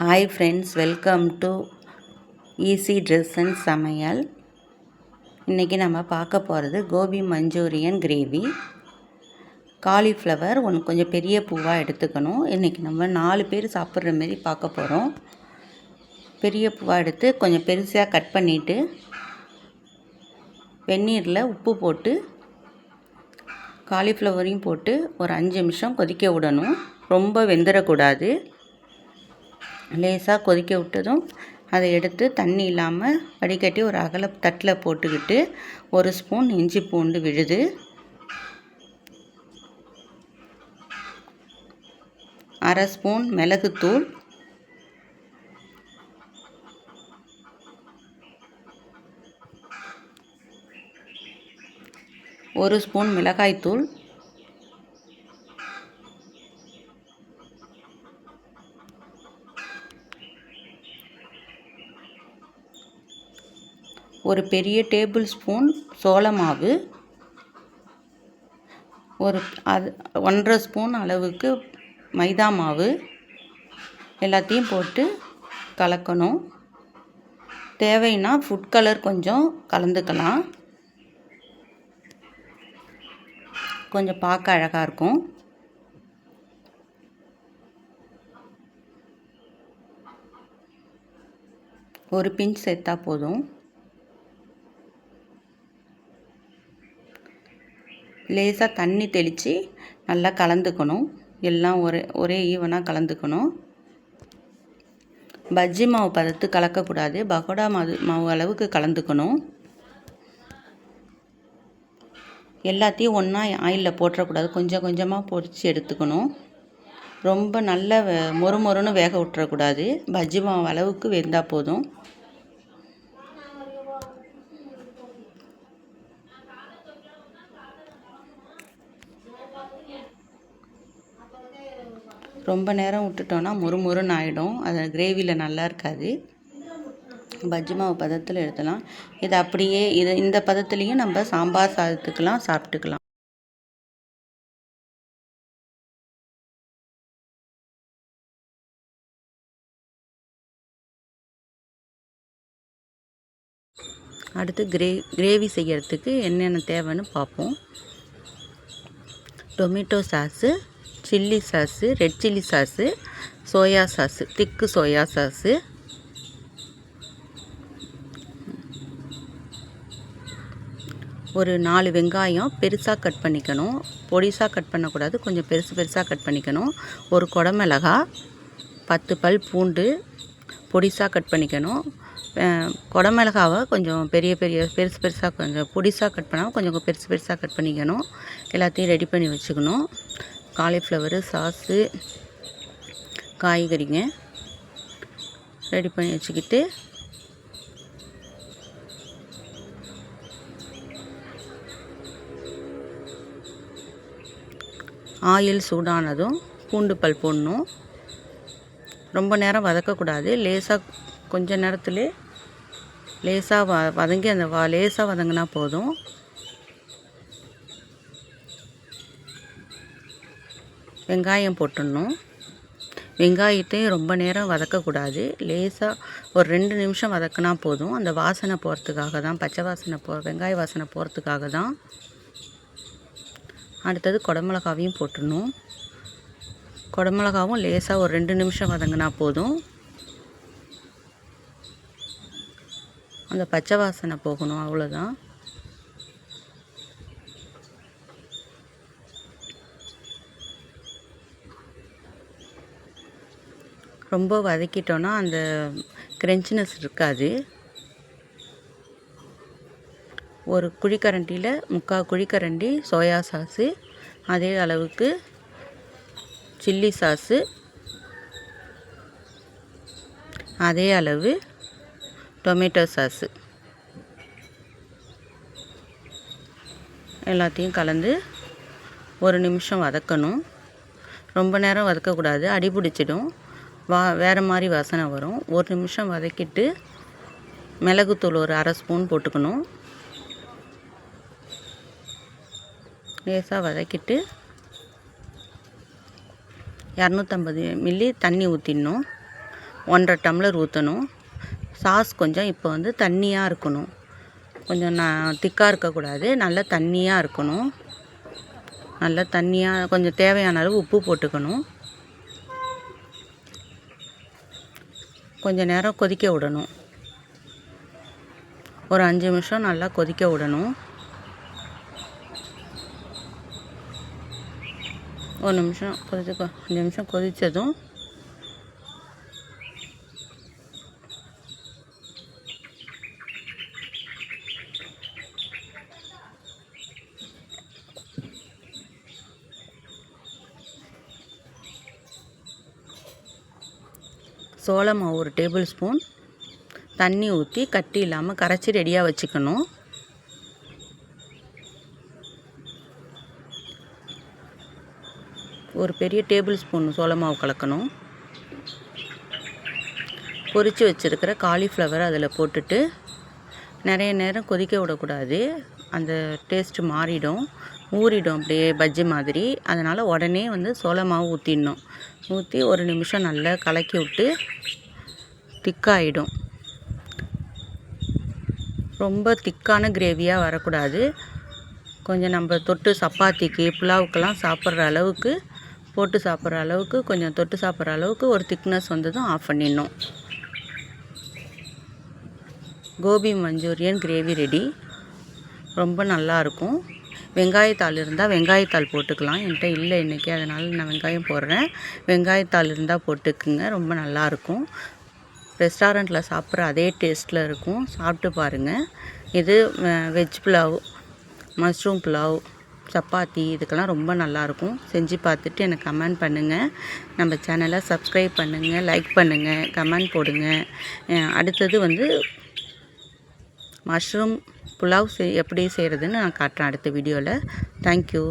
Hi friends, welcome to easy dress and சமையல். இன்றைக்கி நம்ம பார்க்க போகிறது கோபி மஞ்சூரியன் கிரேவி. காலிஃப்ளவர் கொஞ்சம் பெரிய பூவாக எடுத்துக்கணும். இன்றைக்கி நம்ம 4 பேர் சாப்பிட்ற மாரி பார்க்க போகிறோம். பெரிய பூவாக எடுத்து கொஞ்சம் பெருசாக கட் பண்ணிவிட்டு வெந்நீரில் உப்பு போட்டு காலிஃப்ளவரையும் போட்டு ஒரு 5 நிமிஷம் கொதிக்க விடணும். ரொம்ப வெந்துடக்கூடாது. லேசாக கொதிக்க விட்டதும் அதை எடுத்து தண்ணி இல்லாமல் வடிகட்டி ஒரு அகல தட்டில் போட்டுக்கிட்டு 1 ஸ்பூன் இஞ்சி பூண்டு விழுது, 1/2 ஸ்பூன் மிளகுத்தூள், 1 ஸ்பூன் மிளகாய்த்தூள், 1 பெரிய டேபிள் ஸ்பூன் சோள மாவு, 1/2 ஸ்பூன் அளவுக்கு மைதா மாவு எல்லாத்தையும் போட்டு கலக்கணும். தேவைன்னா ஃபுட் கலர் கொஞ்சம் கலந்துக்கலாம், கொஞ்சம் பார்க்க அழகாக இருக்கும். ஒரு பிஞ்ச் சேர்த்தா போதும். லேசாக தண்ணி தெளித்து நல்லா கலந்துக்கணும். எல்லாம் ஒரே ஈவனாக கலந்துக்கணும். பஜ்ஜி மாவு பதத்து கலக்கக்கூடாது, பகோடா மாவு அளவுக்கு கலந்துக்கணும். எல்லாத்தையும் ஒன்றா ஆயிலில் போட்டுறக்கூடாது, கொஞ்சம் கொஞ்சமாக பொரித்து எடுத்துக்கணும். ரொம்ப நல்ல மொறுமொறுன்னு வேக விட்டுறக்கூடாது. பஜ்ஜி மாவு அளவுக்கு வெந்தால் போதும். ரொம்ப நேரம் விட்டுட்டோன்னா மொறுமொறுன்னு ஆகிடும், அது கிரேவியில் நல்லா இருக்காது. பஜ்ஜி மாவு பதத்தில் எடுத்துலாம். இது அப்படியே இந்த பதத்துலேயும் நம்ம சாம்பார் சாதத்துக்கெலாம் சாப்பிட்டுக்கலாம். அடுத்து கிரேவி செய்கிறதுக்கு என்னென்ன தேவைன்னு பார்ப்போம். Tomato sauce, chilli sauce, red chilli sauce, soya sauce, திக்கு சோயா சாஸு, ஒரு 4 வெங்காயம் பெருசாக கட் பண்ணிக்கணும். பொடிசாக கட் பண்ணக்கூடாது, கொஞ்சம் பெருசாக கட் பண்ணிக்கணும். ஒரு குடமிளகா, 10 பல் பூண்டு பொடிசாக கட் பண்ணிக்கணும். குடமிளகாவை கொஞ்சம் பெருசாக கொஞ்சம் பொடிசாக கட் பண்ணால் கொஞ்சம் பெருசாக கட் பண்ணிக்கணும். எல்லாத்தையும் ரெடி பண்ணி வச்சுக்கணும். காலிஃப்ளவரு, சாஸு, காய்கறிங்க ரெடி பண்ணி வச்சுக்கிட்டு ஆயில் சூடானதும் பூண்டு பல் போடணும். ரொம்ப நேரம் வதக்கக்கூடாது, லேசாக கொஞ்ச நேரத்துலேயே லேசாக வதங்கி லேசாக வதங்கினா போதும். வெங்காயம் போட்டுடணும். வெங்காயத்தையும் ரொம்ப நேரம் வதக்கக்கூடாது, லேசாக ஒரு 2 நிமிஷம் வதக்கினா போதும். அந்த வாசனை போகிறதுக்காக தான், பச்சை வாசனை வெங்காய வாசனை போகிறதுக்காக தான். அடுத்தது குடமிளகாவையும் போட்டுடணும். குடமிளகாவும் லேசாக ஒரு 2 நிமிஷம் வதங்கினா போதும். அந்த பச்சை வாசனை போகணும், அவ்வளோதான். ரொம்ப வதக்கிட்டோன்னா அந்த கிரன்ச்சினஸ் இருக்காது. ஒரு குழிக்கரண்டியில் 3/4 குழிக்கரண்டி சோயா சாஸு, அதே அளவுக்கு சில்லி சாஸு, அதே அளவு டொமேட்டோ சாஸு எல்லாத்தையும் கலந்து 1 நிமிஷம் வதக்கணும். ரொம்ப நேரம் வதக்கக்கூடாது, அடி பிடிச்சிடும், வேறு மாதிரி வாசனை வரும். 1 நிமிஷம் வதக்கிட்டு மிளகுத்தூள் ஒரு 1/2 ஸ்பூன் போட்டுக்கணும். லேசாக வதக்கிட்டு 250 மில்லி தண்ணி ஊற்றிடணும். 1.5 டம்ளர் ஊற்றணும். சாஸ் கொஞ்சம் இப்போ வந்து தண்ணியாக இருக்கணும், கொஞ்சம் திக்காக இருக்கக்கூடாது, நல்லா தண்ணியாக இருக்கணும். நல்லா தண்ணியாக கொஞ்சம் தேவையான அளவு உப்பு போட்டுக்கணும். கொஞ்சம் நேரம் கொதிக்க விடணும். ஒரு 5 நிமிஷம் நல்லா கொதிக்க விடணும். 5 நிமிஷம் கொதித்ததும் சோள மாவு 1 டேபிள் ஸ்பூன் தண்ணி ஊற்றி கட்டி இல்லாமல் கரைச்சி ரெடியாக வச்சுக்கணும். ஒரு பெரிய டேபிள் ஸ்பூன் சோள மாவு கலக்கணும். பொரித்து வச்சுருக்கிற காலிஃப்ளவர் அதில் போட்டுட்டு நிறைய நேரம் கொதிக்க விடக்கூடாது, அந்த டேஸ்ட்டு மாறிடும், ஊறிடும் அப்படியே பஜ்ஜி மாதிரி. அதனால் உடனே வந்து சோள மாவு ஊற்றிடணும். ஊற்றி 1 நிமிஷம் நல்லா கலக்கி விட்டு திக்காகிடும். ரொம்ப திக்கான கிரேவியாக வரக்கூடாது, கொஞ்சம் நம்ம தொட்டு சப்பாத்திக்கு புலாவுக்கெல்லாம் சாப்பிட்ற அளவுக்கு போட்டு சாப்பிட்ற அளவுக்கு, கொஞ்சம் தொட்டு சாப்பிட்ற அளவுக்கு ஒரு திக்னஸ் வந்ததும் ஆஃப் பண்ணிடணும். Gobi Manchurian gravy ready. ரொம்ப நல்லாயிருக்கும். வெங்காயத்தாள் இருந்தால் வெங்காயத்தாள் போட்டுக்கலாம், என்கிட்ட இல்லை இன்றைக்கி, அதனால் நான் வெங்காயம் போடுறேன். வெங்காயத்தாள் இருந்தால் போட்டுக்குங்க, ரொம்ப நல்லாயிருக்கும். ரெஸ்டாரண்ட்டில் சாப்பிட்ற அதே டேஸ்ட்டில் இருக்கும், சாப்பிட்டு பாருங்கள். இது வெஜ் புலாவ், மஷ்ரூம் புலாவ், சப்பாத்தி இதுக்கெல்லாம் ரொம்ப நல்லாயிருக்கும். செஞ்சு பார்த்துட்டு எனக்கு கமெண்ட் பண்ணுங்கள். நம்ம சேனலை சப்ஸ்கிரைப் பண்ணுங்கள், லைக் பண்ணுங்கள், கமெண்ட் போடுங்க. அடுத்தது வந்து மஷ்ரூம் புலாவ் எப்படி செய்கிறதுன்னு நான் காட்டுறேன் அடுத்த வீடியோவில். தேங்க்யூ.